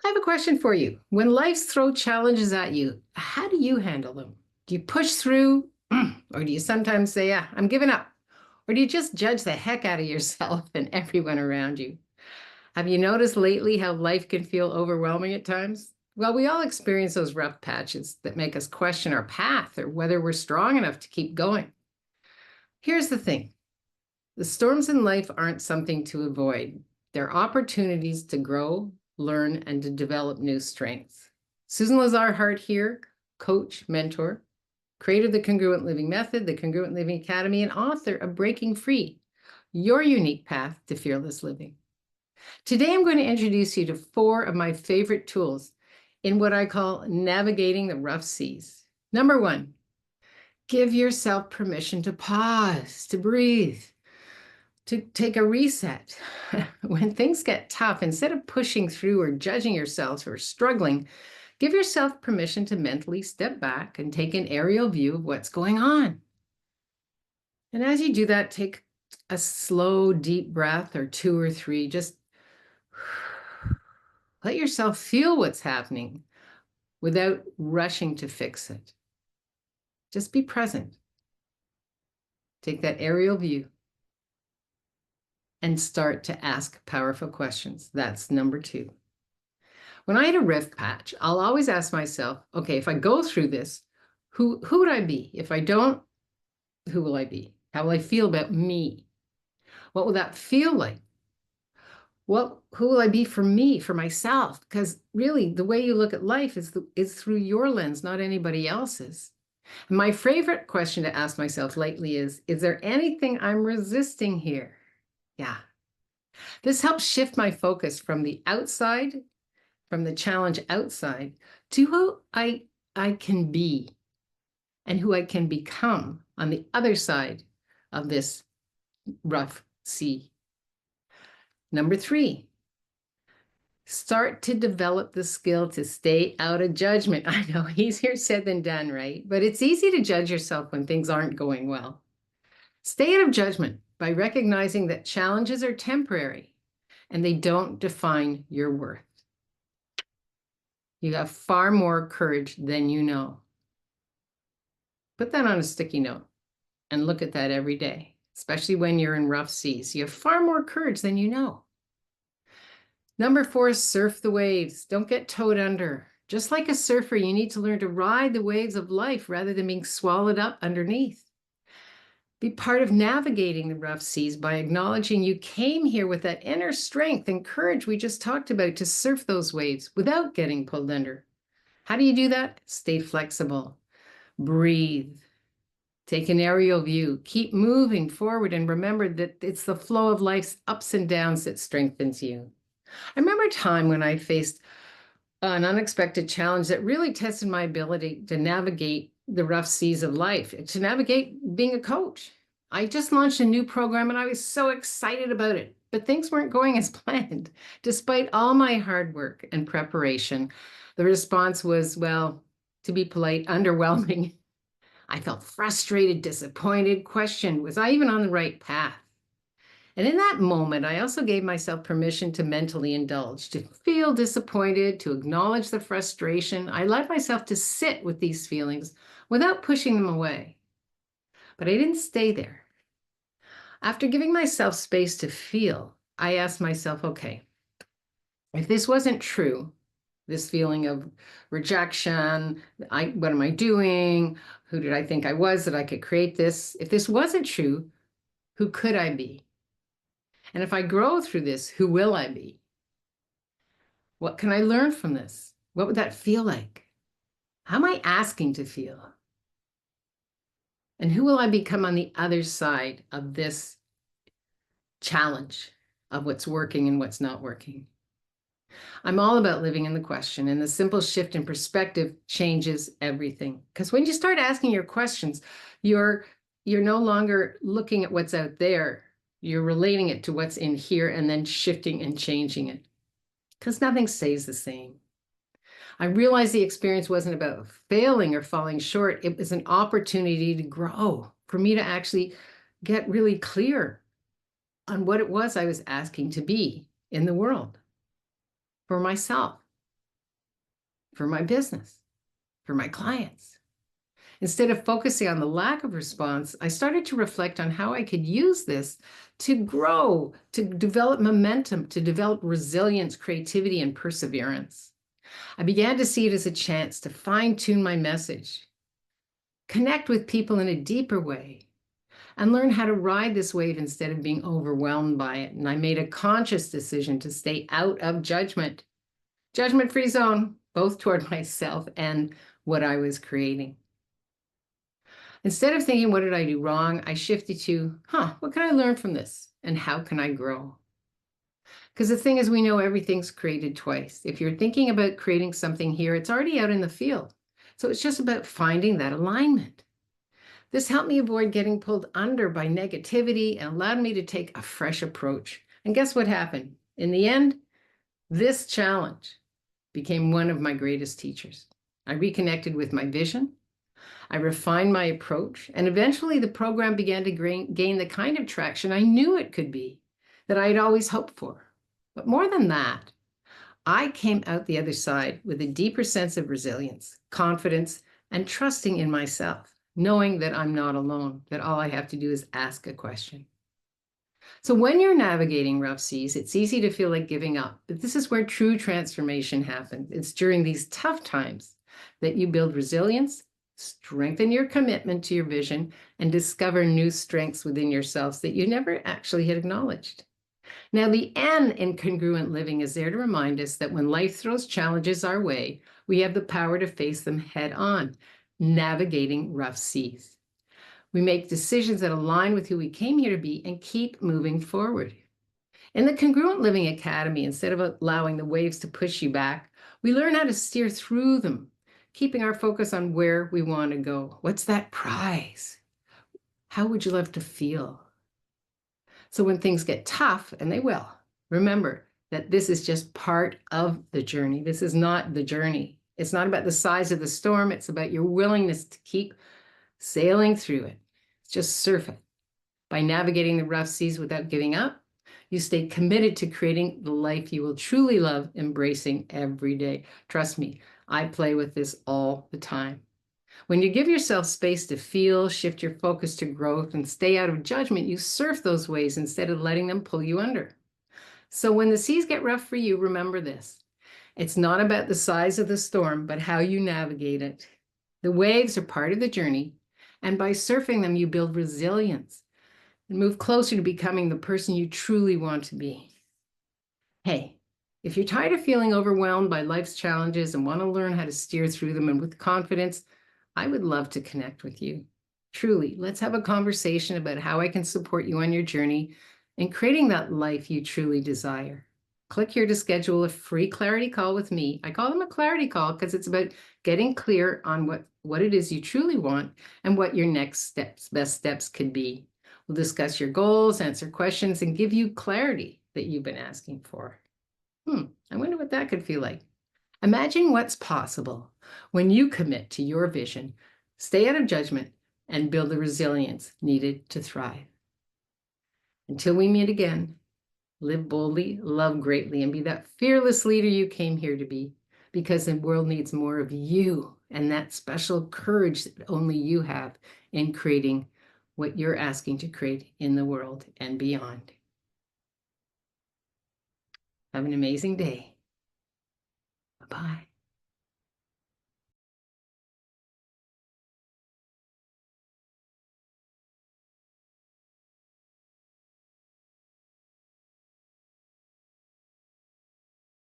I have a question for you. When life's throw challenges at you, how do you handle them? Do you push through, or do you sometimes say, yeah, I'm giving up? Or do you just judge the heck out of yourself and everyone around you? Have you noticed lately how life can feel overwhelming at times? Well, we all experience those rough patches that make us question our path or whether we're strong enough to keep going. Here's the thing. The storms in life aren't something to avoid. They're opportunities to grow, learn, and to develop new strengths. Susan Lazar-Hart here, coach, mentor, creator of the Congruent Living Method, the Congruent Living Academy, and author of Breaking Free, Your Unique Path to Fearless Living. Today, I'm going to introduce you to 4 of my favorite tools in what I call navigating the rough seas. Number 1, give yourself permission to pause, to breathe, to take a reset. When things get tough, instead of pushing through or judging yourself or struggling, give yourself permission to mentally step back and take an aerial view of what's going on. And as you do that, take a slow, deep breath or 2 or 3. Just let yourself feel what's happening without rushing to fix it. Just be present. Take that aerial view and start to ask powerful questions. That's number 2. When I had a rift patch, I'll always ask myself, okay, if I go through this, who would I be? If I don't, who will I be? How will I feel about me? What will that feel like? Who will I be for me, for myself? Because really, the way you look at life is through your lens, not anybody else's. And my favorite question to ask myself lately is there anything I'm resisting here? Yeah. This helps shift my focus from the outside, from the challenge outside, to who I can be and who I can become on the other side of this rough sea. Number 3, start to develop the skill to stay out of judgment. I know, easier said than done, right? But it's easy to judge yourself when things aren't going well. Stay out of judgment by recognizing that challenges are temporary and they don't define your worth. You have far more courage than you know. Put that on a sticky note and look at that every day, especially when you're in rough seas. You have far more courage than you know. Number 4, surf the waves. Don't get towed under. Just like a surfer, you need to learn to ride the waves of life rather than being swallowed up underneath. Be part of navigating the rough seas by acknowledging you came here with that inner strength and courage we just talked about to surf those waves without getting pulled under. How do you do that? Stay flexible. Breathe. Take an aerial view. Keep moving forward and remember that it's the flow of life's ups and downs that strengthens you. I remember a time when I faced an unexpected challenge that really tested my ability to navigate the rough seas of life, to navigate being a coach. I just launched a new program and I was so excited about it, but things weren't going as planned. Despite all my hard work and preparation, the response was, well, to be polite, underwhelming. I felt frustrated, disappointed, questioned, was I even on the right path? And in that moment, I also gave myself permission to mentally indulge, to feel disappointed, to acknowledge the frustration. I allowed myself to sit with these feelings without pushing them away. But I didn't stay there. After giving myself space to feel, I asked myself, okay, if this wasn't true, this feeling of rejection, what am I doing? Who did I think I was that I could create this? If this wasn't true, who could I be? And if I grow through this, who will I be? What can I learn from this? What would that feel like? How am I asking to feel? And who will I become on the other side of this challenge of what's working and what's not working? I'm all about living in the question, and the simple shift in perspective changes everything. Because when you start asking your questions, you're no longer looking at what's out there. You're relating it to what's in here and then shifting and changing it. Because nothing stays the same. I realized the experience wasn't about failing or falling short. It was an opportunity to grow, for me to actually get really clear on what it was I was asking to be in the world for myself. for my business, for my clients. Instead of focusing on the lack of response, I started to reflect on how I could use this to grow, to develop momentum, to develop resilience, creativity, and perseverance. I began to see it as a chance to fine-tune my message, connect with people in a deeper way, and learn how to ride this wave instead of being overwhelmed by it. And I made a conscious decision to stay out of judgment-free zone, both toward myself and what I was creating. Instead of thinking, what did I do wrong? I shifted to, what can I learn from this? And how can I grow? Because the thing is, we know everything's created twice. If you're thinking about creating something here, it's already out in the field. So it's just about finding that alignment. This helped me avoid getting pulled under by negativity and allowed me to take a fresh approach. And guess what happened? In the end, this challenge became one of my greatest teachers. I reconnected with my vision. I refined my approach, and eventually the program began to gain the kind of traction I knew it could be, that I had always hoped for. But more than that, I came out the other side with a deeper sense of resilience, confidence, and trusting in myself, knowing that I'm not alone, that all I have to do is ask a question. So when you're navigating rough seas, it's easy to feel like giving up, but this is where true transformation happens. It's during these tough times that you build resilience, strengthen your commitment to your vision, and discover new strengths within yourselves that you never actually had acknowledged. Now, the N in congruent living is there to remind us that when life throws challenges our way, we have the power to face them head on, navigating rough seas. We make decisions that align with who we came here to be and keep moving forward. In the Congruent Living Academy, instead of allowing the waves to push you back, we learn how to steer through them, keeping our focus on where we want to go. What's that prize? How would you love to feel? So when things get tough, and they will, remember that this is just part of the journey. This is not the journey. It's not about the size of the storm. It's about your willingness to keep sailing through it. Just surf it. By navigating the rough seas without giving up, you stay committed to creating the life you will truly love, embracing every day. Trust me, I play with this all the time. When you give yourself space to feel, shift your focus to growth, and stay out of judgment, you surf those waves instead of letting them pull you under. So when the seas get rough for you, remember this. It's not about the size of the storm, but how you navigate it. The waves are part of the journey, and by surfing them, you build resilience and move closer to becoming the person you truly want to be. Hey, if you're tired of feeling overwhelmed by life's challenges and want to learn how to steer through them and with confidence, I would love to connect with you. Truly, let's have a conversation about how I can support you on your journey in creating that life you truly desire. Click here to schedule a free clarity call with me. I call them a clarity call because it's about getting clear on what it is you truly want and what your next best steps could be. We'll discuss your goals, answer questions, and give you clarity that you've been asking for. I wonder what that could feel like. Imagine what's possible when you commit to your vision, stay out of judgment, and build the resilience needed to thrive. Until we meet again, live boldly, love greatly, and be that fearless leader you came here to be, because the world needs more of you and that special courage that only you have in creating what you're asking to create in the world and beyond. Have an amazing day. Bye-bye.